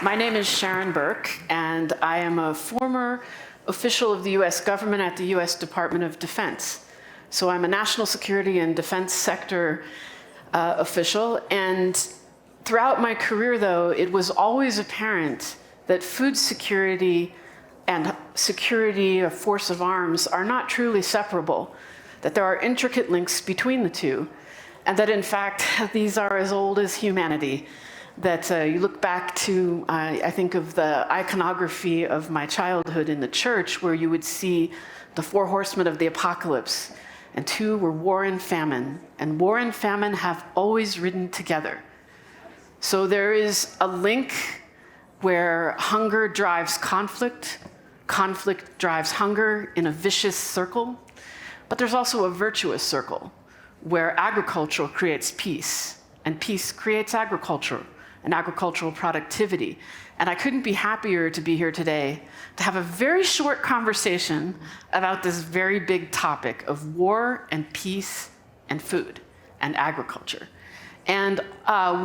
My name is Sharon Burke, and I am a former official of the US government at the US Department of Defense. So I'm a national security and defense sector official, and throughout my career, though, it was always apparent that food security and security of force of arms are not truly separable, that there are intricate links between the two, and that in fact, these are as old as humanity. That you look back to, I think of the iconography of my childhood in the church, where you would see the four horsemen of the apocalypse, and two were war and famine, and war and famine have always ridden together. So there is a link where hunger drives conflict, conflict drives hunger in a vicious circle, but there's also a virtuous circle where agriculture creates peace, and peace creates agriculture and agricultural productivity. And I couldn't be happier to be here today to have a very short conversation about this very big topic of war and peace and food and agriculture. And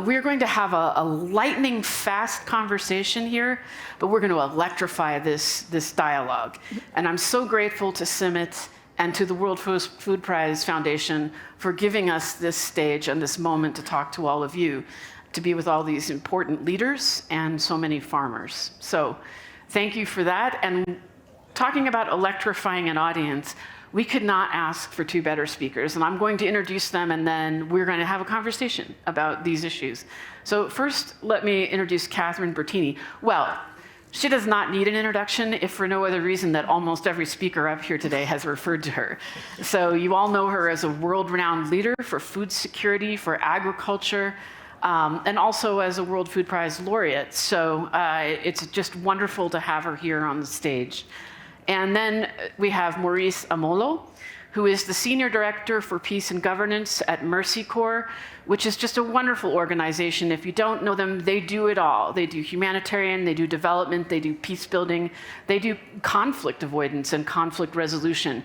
we're going to have a lightning fast conversation here, but we're going to electrify this dialogue. And I'm so grateful to Summit and to the World Food Prize Foundation for giving us this stage and this moment to talk to all of you, to be with all these important leaders and so many farmers. So thank you for that. And talking about electrifying an audience, we could not ask for two better speakers. And I'm going to introduce them, and then we're going to have a conversation about these issues. So first, let me introduce Catherine Bertini. Well, she does not need an introduction, if for no other reason that almost every speaker up here today has referred to her. So you all know her as a world-renowned leader for food security, for agriculture, and also as a World Food Prize laureate. So it's just wonderful to have her here on the stage. And then we have Maurice Amollo, who is the Senior Director for Peace and Governance at Mercy Corps, which is just a wonderful organization. If you don't know them, they do it all. They do humanitarian, they do development, they do peace building, they do conflict avoidance and conflict resolution.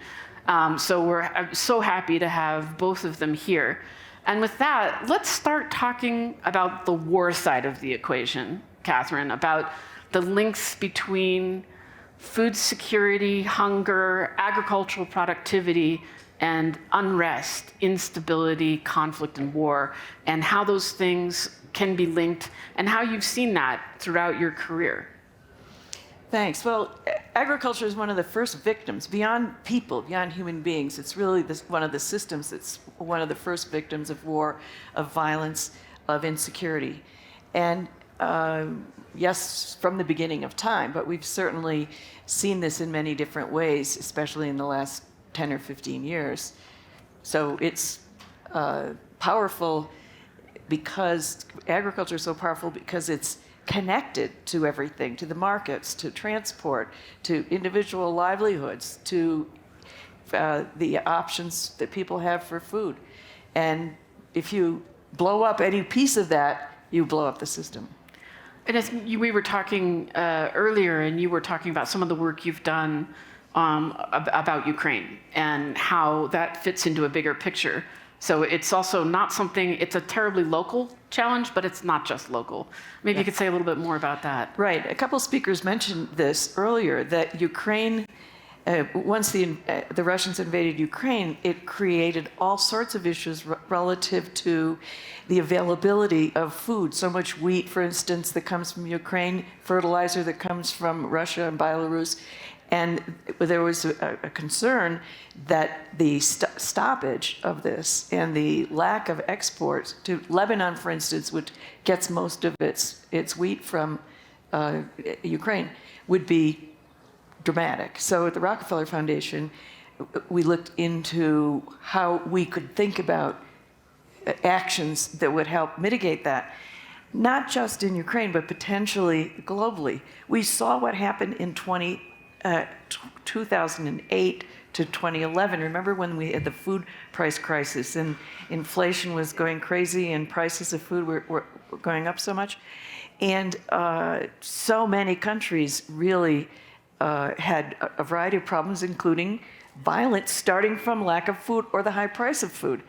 So I'm so happy to have both of them here. And with that, let's start talking about the war side of the equation, Catherine, about the links between food security, hunger, agricultural productivity, and unrest, instability, conflict, and war, and how those things can be linked, and how you've seen that throughout your career. Thanks. Well, agriculture is one of the first victims, beyond people, beyond human beings. It's really one of the systems that's one of the first victims of war, of violence, of insecurity. And yes, from the beginning of time, but we've certainly seen this in many different ways, especially in the last 10 or 15 years. So it's powerful because agriculture is so powerful because it's connected to everything, to the markets, to transport, to individual livelihoods, to the options that people have for food. And if you blow up any piece of that, you blow up the system. And as we were talking earlier, and you were talking about some of the work you've done about Ukraine and how that fits into a bigger picture. So it's also not something, it's a terribly local challenge, but it's not just local. Maybe you could say a little bit more about that. Right. A couple speakers mentioned this earlier, that Ukraine, once the Russians invaded Ukraine, it created all sorts of issues relative to the availability of food. So much wheat, for instance, that comes from Ukraine, fertilizer that comes from Russia and Belarus. And there was a concern that the stoppage of this and the lack of exports to Lebanon, for instance, which gets most of its wheat from Ukraine, would be dramatic. So at the Rockefeller Foundation, we looked into how we could think about actions that would help mitigate that, not just in Ukraine, but potentially globally. We saw what happened in 2008 to 2011. Remember when we had the food price crisis and inflation was going crazy and prices of food were going up so much? And so many countries really had a variety of problems, including violence starting from lack of food or the high price of food.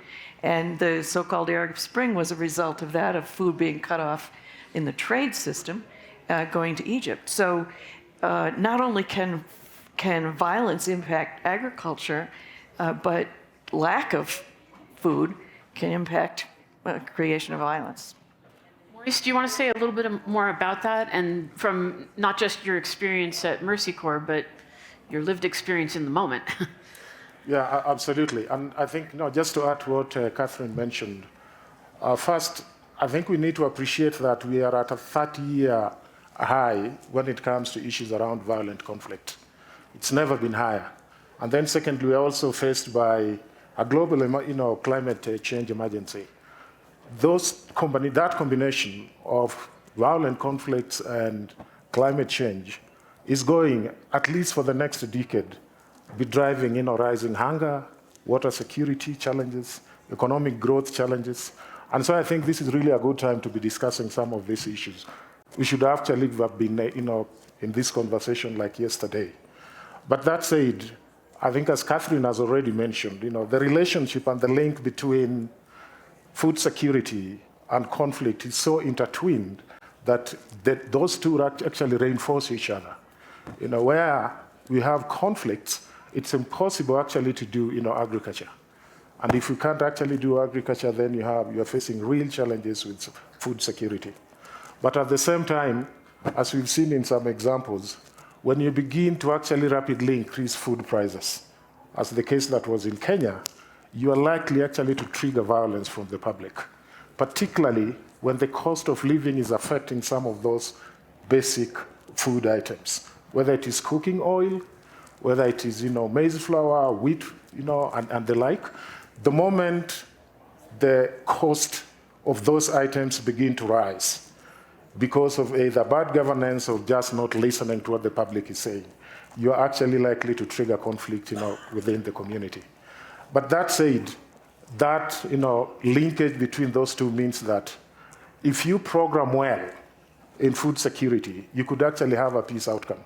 And the so-called Arab Spring was a result of that, of food being cut off in the trade system. going to Egypt. So not only can violence impact agriculture, but lack of food can impact creation of violence. Maurice, do you want to say a little bit more about that, and from not just your experience at Mercy Corps, but your lived experience in the moment? Yeah, absolutely. And I think, just to add to what Catherine mentioned, first, I think we need to appreciate that we are at a 30-year high when it comes to issues around violent conflict. It's never been higher. And then secondly, we're also faced by a global climate change emergency. That combination of violent conflicts and climate change is going, at least for the next decade, be driving rising hunger, water security challenges, economic growth challenges. And so I think this is really a good time to be discussing some of these issues. We should actually have been in this conversation like yesterday. But that said, I think as Catherine has already mentioned, the relationship and the link between food security and conflict is so intertwined that those two actually reinforce each other. Where we have conflicts, it's impossible actually to do agriculture. And if you can't actually do agriculture, then you're facing real challenges with food security. But at the same time, as we've seen in some examples, when you begin to actually rapidly increase food prices, as the case that was in Kenya, you are likely actually to trigger violence from the public, particularly when the cost of living is affecting some of those basic food items, whether it is cooking oil, whether it is maize flour, wheat, and the like. The moment the cost of those items begin to rise because of either bad governance or just not listening to what the public is saying, you are actually likely to trigger conflict within the community. But that said, that linkage between those two means that if you program well in food security, you could actually have a peace outcome.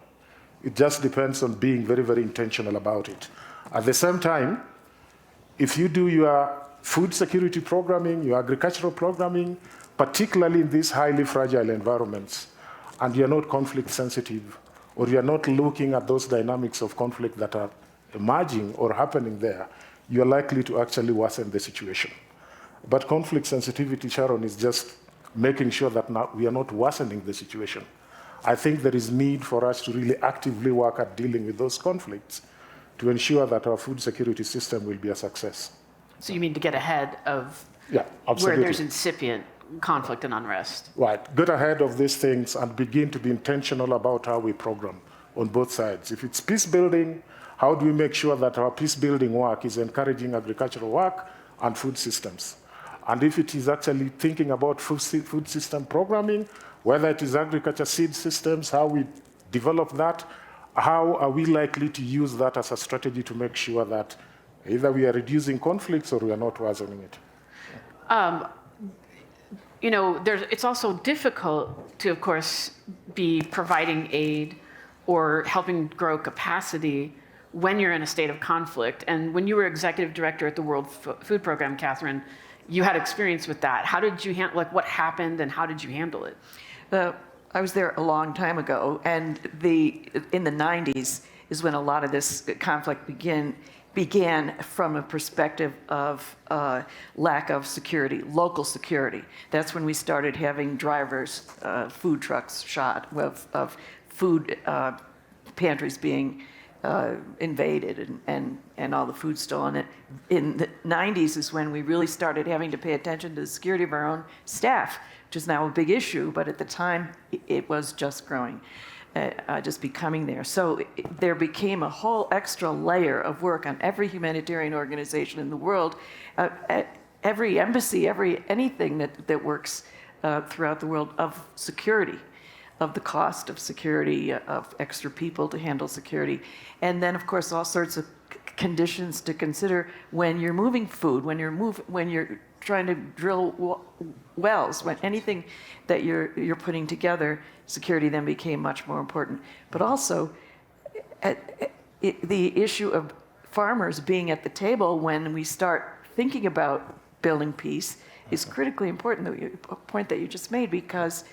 It just depends on being very, very intentional about it. At the same time, if you do your food security programming, your agricultural programming, particularly in these highly fragile environments, and you're not conflict sensitive, or you're not looking at those dynamics of conflict that are emerging or happening there, you're likely to actually worsen the situation. But conflict sensitivity, Sharon, is just making sure that we are not worsening the situation. I think there is need for us to really actively work at dealing with those conflicts to ensure that our food security system will be a success. So you mean to get ahead of absolutely. where there's incipient conflict and unrest? Right. Get ahead of these things and begin to be intentional about how we program on both sides. If it's peace building, how do we make sure that our peace building work is encouraging agricultural work and food systems? And if it is actually thinking about food system programming, whether it is agriculture seed systems, how we develop that, how are we likely to use that as a strategy to make sure that either we are reducing conflicts or we are not worsening it? It's also difficult to, of course, be providing aid or helping grow capacity when you're in a state of conflict. And when you were executive director at the World Food Program, Catherine, you had experience with that. How did you handle, what happened and how did you handle it? I was there a long time ago, and in the 90s is when a lot of this conflict began from a perspective of lack of security, local security. That's when we started having drivers, food trucks shot, of food pantries being invaded and all the food stolen. In the 90s is when we really started having to pay attention to the security of our own staff, which is now a big issue, but at the time it was just growing, just becoming there. So there became a whole extra layer of work on every humanitarian organization in the world, every embassy, anything that works throughout the world, of security, of the cost of security, of extra people to handle security. And then, of course, all sorts of conditions to consider when you're moving food, when you're trying to drill wells, when anything that you're putting together, security then became much more important. But also, the issue of farmers being at the table when we start thinking about building peace is critically important, the point that you just made, because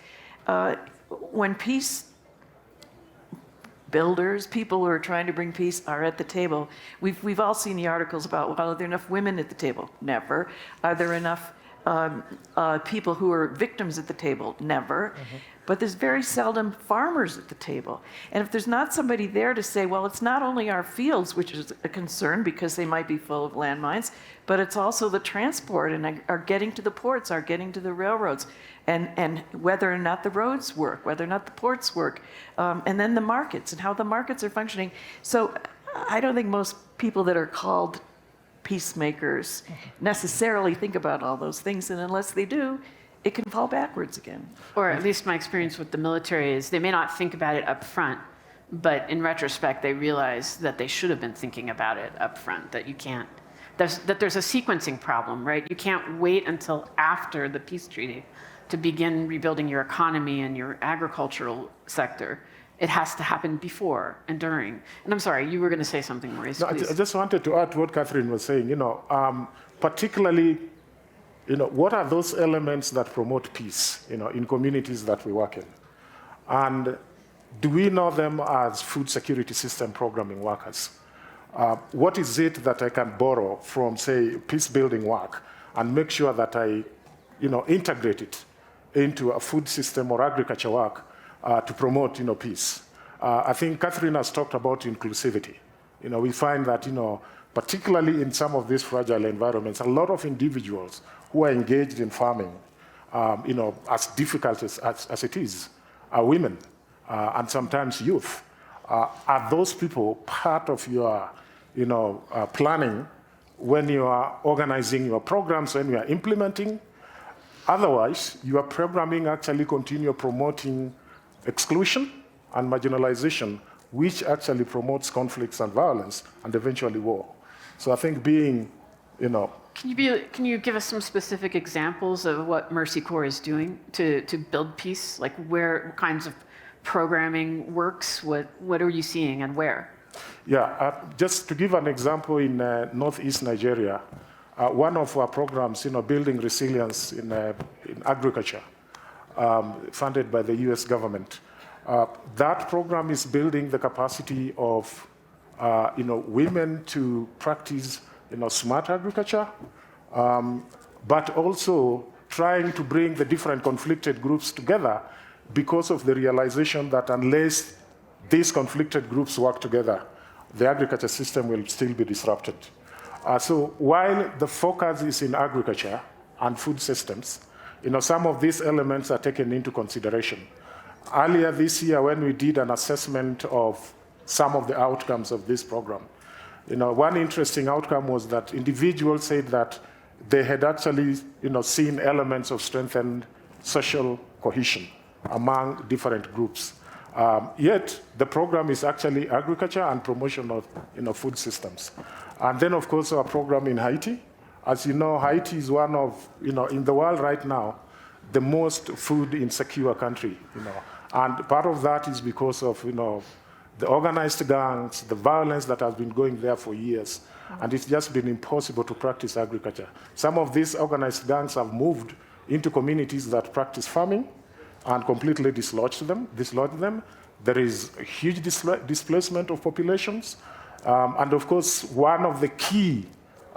when peace builders, people who are trying to bring peace, are at the table, we've all seen the articles about, well, are there enough women at the table? Never. Are there enough people who are victims at the table? Never. But there's very seldom farmers at the table. And if there's not somebody there to say, well, it's not only our fields, which is a concern because they might be full of landmines, but it's also the transport and are getting to the ports, are getting to the railroads, and whether or not the roads work, whether or not the ports work, and then the markets and how the markets are functioning. So I don't think most people that are called peacemakers necessarily think about all those things, and unless they do, it can fall backwards again. Or at least my experience with the military is they may not think about it up front, but in retrospect, they realize that they should have been thinking about it up front, that you can't, that there's a sequencing problem, right? You can't wait until after the peace treaty to begin rebuilding your economy and your agricultural sector. It has to happen before and during. And I'm sorry, you were going to say something, Maurice, No, please. I just wanted to add to what Catherine was saying, particularly, what are those elements that promote peace, in communities that we work in? And do we know them as food security system programming workers? What is it that I can borrow from, say, peace building work and make sure that I, integrate it into a food system or agriculture work to promote, peace? I think Catherine has talked about inclusivity. We find that, particularly in some of these fragile environments, a lot of individuals who are engaged in farming, as difficult as it is, are women and sometimes youth. Are those people part of your, planning when you are organizing your programs, when you are implementing? Otherwise, your programming actually continue promoting exclusion and marginalization, which actually promotes conflicts and violence and eventually war. So I think being, Can you give us some specific examples of what Mercy Corps is doing to build peace? Like what kinds of programming works? What are you seeing and where? Yeah, just to give an example, in northeast Nigeria, one of our programs, building resilience in agriculture, funded by the US government. That program is building the capacity of women to practice smart agriculture, but also trying to bring the different conflicted groups together because of the realization that unless these conflicted groups work together, the agriculture system will still be disrupted. So while the focus is in agriculture and food systems, some of these elements are taken into consideration. Earlier this year, when we did an assessment of some of the outcomes of this program, one interesting outcome was that individuals said that they had actually, seen elements of strengthened social cohesion among different groups. Yet, the program is actually agriculture and promotion of, food systems. And then, of course, our program in Haiti. As you know, Haiti is one of, in the world right now, the most food insecure country, And part of that is because of, the organized gangs, the violence that has been going there for years, and it's just been impossible to practice agriculture. Some of these organized gangs have moved into communities that practice farming and completely dislodged them. There is a huge displacement of populations. And of course, one of the key,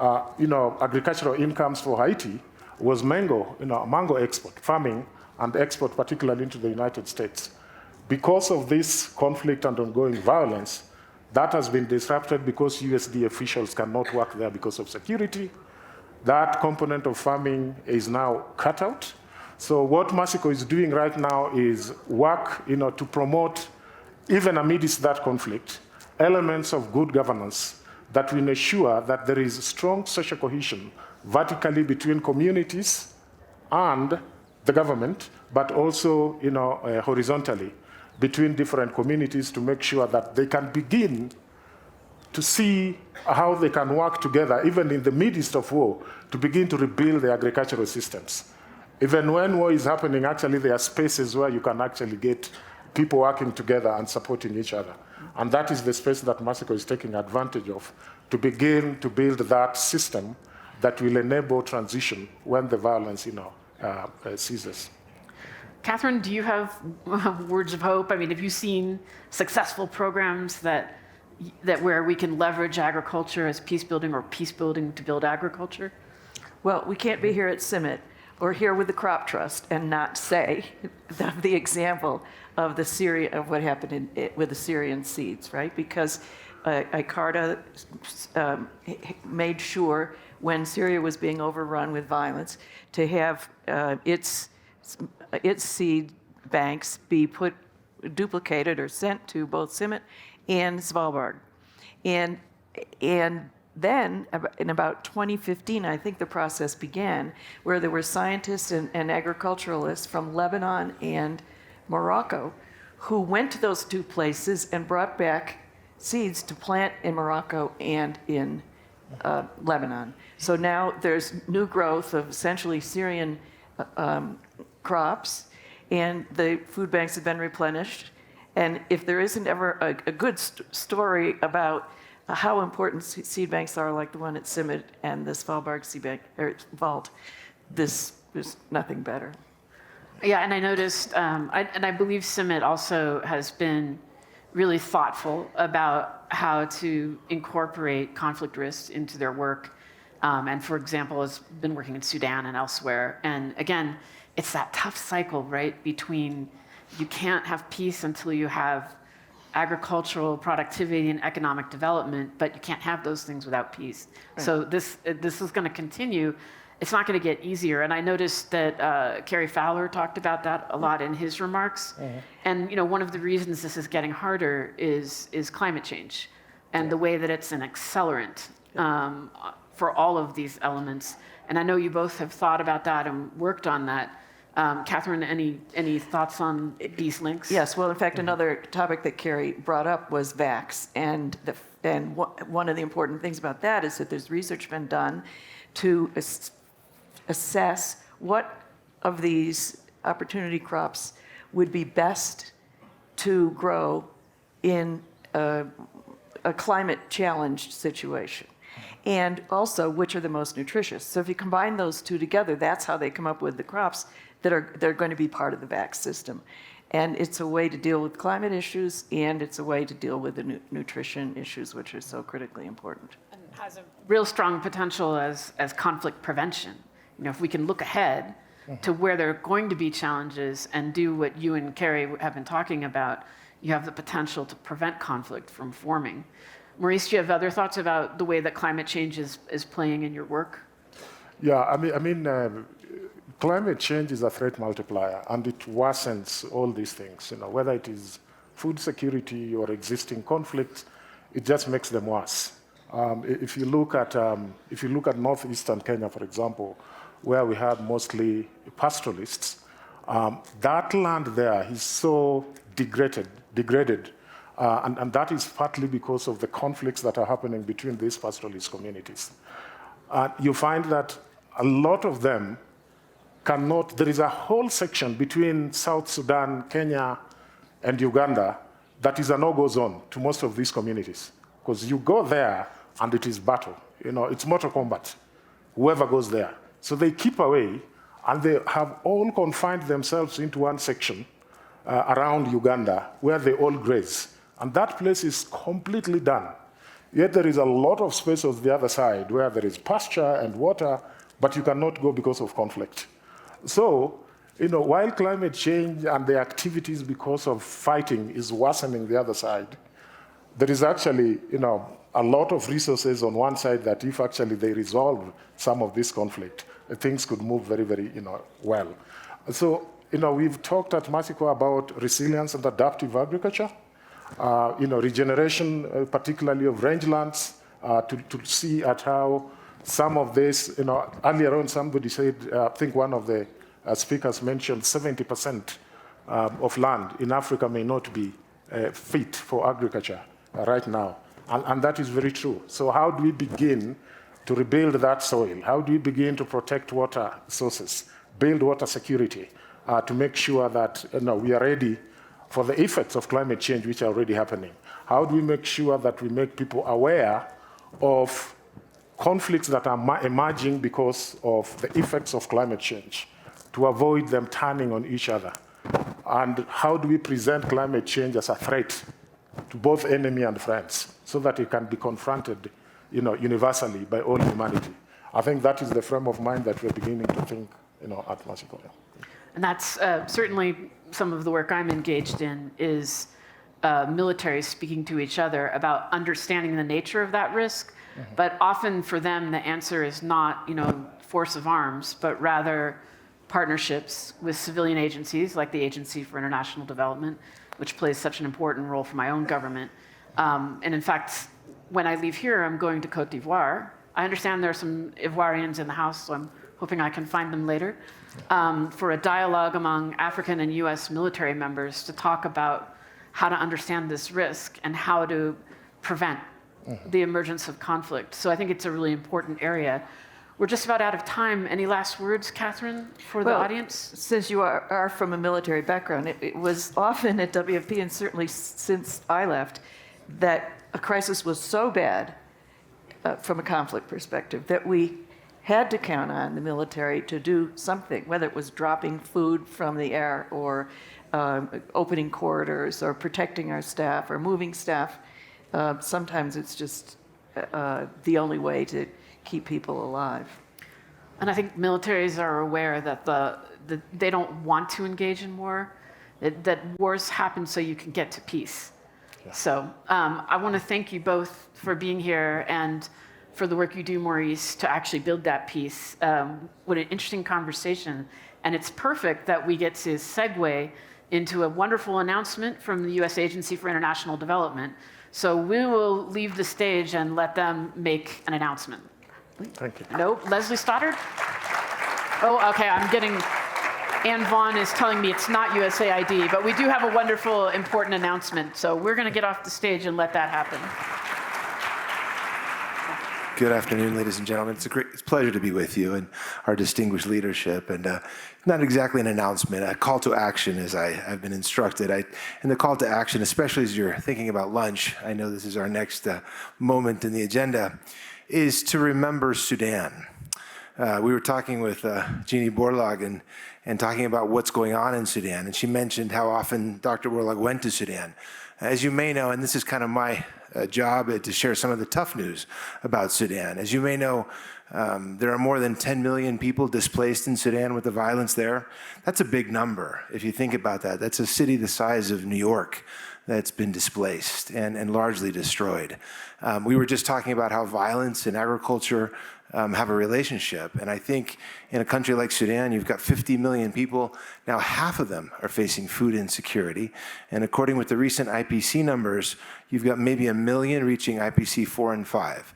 agricultural incomes for Haiti was mango export, farming and export, particularly into the United States. Because of this conflict and ongoing violence, that has been disrupted because USD officials cannot work there because of security. That component of farming is now cut out. So what Mexico is doing right now is work, to promote, even amidst that conflict, elements of good governance that will ensure that there is strong social cohesion vertically between communities and the government, but also, horizontally between different communities to make sure that they can begin to see how they can work together, even in the midst of war, to begin to rebuild the agricultural systems. Even when war is happening, actually there are spaces where you can actually get people working together and supporting each other. And that is the space that Mexico is taking advantage of to begin to build that system that will enable transition when the violence, ceases. Catherine, do you have words of hope? I mean, have you seen successful programs that where we can leverage agriculture as peace building or peace building to build agriculture? Well, we can't be here at CIMMYT or here with the Crop Trust and not say the example of what happened with the Syrian seeds, right? Because ICARTA made sure when Syria was being overrun with violence to have its seed banks be duplicated or sent to both CIMMYT and Svalbard. And then, in about 2015, I think the process began, where there were scientists and agriculturalists from Lebanon and Morocco who went to those two places and brought back seeds to plant in Morocco and in Lebanon. So now there's new growth of essentially Syrian crops, and the food banks have been replenished. And if there isn't ever a good story about how important seed banks are, like the one at CIMMYT and the Svalbard seed bank or vault, this is nothing better. Yeah, and I noticed, I believe CIMMYT also has been really thoughtful about how to incorporate conflict risks into their work. And for example, has been working in Sudan and elsewhere. And again, it's that tough cycle, right, between you can't have peace until you have agricultural productivity and economic development, but you can't have those things without peace. Right. So this is going to continue. It's not going to get easier. And I noticed that Kerry Fowler talked about that a lot in his remarks. Mm-hmm. And one of the reasons this is getting harder is climate change and the way that it's an accelerant for all of these elements. And I know you both have thought about that and worked on that. Catherine, any thoughts on these links? Yes. Well, in fact, another topic that Kerry brought up was vax, and one of the important things about that is that there's research been done to assess what of these opportunity crops would be best to grow in a climate challenged situation, and also which are the most nutritious. So if you combine those two together, that's how they come up with the crops they're going to be part of the VAX system. And it's a way to deal with climate issues, and it's a way to deal with the nutrition issues, which are so critically important. And has a real strong potential as conflict prevention. If we can look ahead to where there are going to be challenges and do what you and Kerry have been talking about, you have the potential to prevent conflict from forming. Maurice, do you have other thoughts about the way that climate change is playing in your work? Yeah, I mean, climate change is a threat multiplier, and it worsens all these things. Whether it is food security or existing conflicts, it just makes them worse. If you look at northeastern Kenya, for example, where we have mostly pastoralists, that land there is so degraded, and that is partly because of the conflicts that are happening between these pastoralist communities. You find that a lot of them cannot. There is a whole section between South Sudan, Kenya, and Uganda that is a no-go zone to most of these communities, because you go there and it is battle. It's mortal combat, whoever goes there. So they keep away, and they have all confined themselves into one section around Uganda where they all graze. And that place is completely done. Yet there is a lot of space on the other side where there is pasture and water, but you cannot go because of conflict. So, while climate change and the activities because of fighting is worsening the other side, there is actually, a lot of resources on one side that if actually they resolve some of this conflict, things could move very, very, well. So, we've talked at Mexico about resilience and adaptive agriculture, regeneration, particularly of rangelands, to see at how some of this, earlier on somebody said, I think one of the speakers mentioned 70% of land in Africa may not be fit for agriculture right now. And that is very true. So how do we begin to rebuild that soil? How do we begin to protect water sources, build water security, to make sure that we are ready for the effects of climate change, which are already happening? How do we make sure that we make people aware of conflicts that are emerging because of the effects of climate change, to avoid them turning on each other And how do we present climate change as a threat to both enemy and friends so that it can be confronted universally by all humanity? I think that is the frame of mind that we're beginning to think at Mexico. And that's certainly some of the work I'm engaged in is militaries speaking to each other about understanding the nature of that risk. Mm-hmm. But often for them, the answer is not, force of arms, but rather partnerships with civilian agencies like the Agency for International Development, which plays such an important role for my own government. And in fact, when I leave here, I'm going to Cote d'Ivoire. I understand there are some Ivoirians in the house, so I'm hoping I can find them later, for a dialogue among African and US military members to talk about how to understand this risk and how to prevent the emergence of conflict. So I think it's a really important area. We're just about out of time. Any last words, Catherine, for the audience? Since you are from a military background, it was often at WFP, and certainly since I left, that a crisis was so bad from a conflict perspective that we had to count on the military to do something, whether it was dropping food from the air or opening corridors or protecting our staff or moving staff. Sometimes it's just the only way to keep people alive. And I think militaries are aware that they don't want to engage in war, that wars happen so you can get to peace. Yeah. So I want to thank you both for being here and for the work you do, Maurice, to actually build that peace. What an interesting conversation. And it's perfect that we get to segue into a wonderful announcement from the U.S. Agency for International Development. So we will leave the stage and let them make an announcement. Thank you. No, Leslie Stoddard? Oh, okay, Ann Vaughn is telling me it's not USAID, but we do have a wonderful, important announcement. So we're going to get off the stage and let that happen. Good afternoon, ladies and gentlemen. It's a pleasure to be with you and our distinguished leadership. And not exactly an announcement, a call to action, as I've been instructed. And the call to action, especially as you're thinking about lunch, I know this is our next moment in the agenda, is to remember Sudan. We were talking with Jeannie Borlaug and talking about what's going on in Sudan. And she mentioned how often Dr. Borlaug went to Sudan. As you may know, and this is kind of my job to share some of the tough news about Sudan. As you may know, there are more than 10 million people displaced in Sudan with the violence there. That's a big number. If you think about that, that's a city the size of New York that's been displaced and largely destroyed. We were just talking about how violence and agriculture have a relationship. And I think in a country like Sudan, you've got 50 million people. Now half of them are facing food insecurity. And according with the recent IPC numbers, you've got maybe 1 million reaching IPC 4 and 5.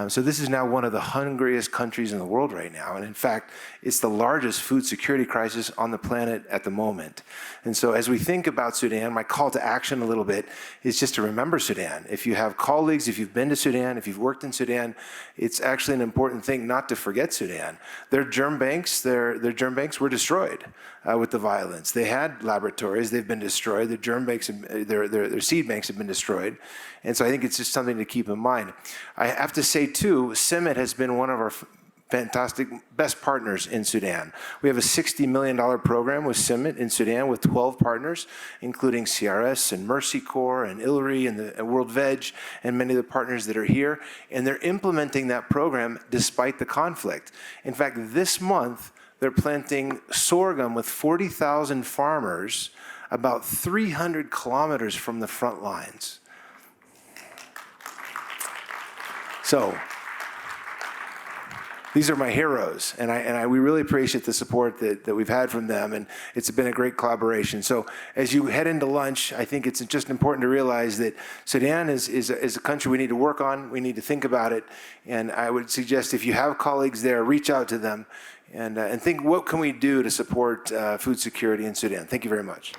So this is now one of the hungriest countries in the world right now. And in fact, it's the largest food security crisis on the planet at the moment. And so as we think about Sudan, my call to action a little bit is just to remember Sudan. If you have colleagues, if you've been to Sudan, if you've worked in Sudan, it's actually an important thing not to forget Sudan. Their germ banks were destroyed with the violence. They had laboratories, they've been destroyed. Their germ banks, their seed banks have been destroyed. And so I think it's just something to keep in mind. I have to say too, CIMMYT has been one of our fantastic, best partners in Sudan. We have a $60 million program with CIMMYT in Sudan with 12 partners, including CRS and Mercy Corps and ILRI and the World Veg and many of the partners that are here. And they're implementing that program despite the conflict. In fact, this month, they're planting sorghum with 40,000 farmers about 300 kilometers from the front lines. So these are my heroes, and we really appreciate the support that we've had from them, and it's been a great collaboration. So as you head into lunch, I think it's just important to realize that Sudan is a country we need to work on, we need to think about it, and I would suggest if you have colleagues there, reach out to them and think, what can we do to support food security in Sudan? Thank you very much.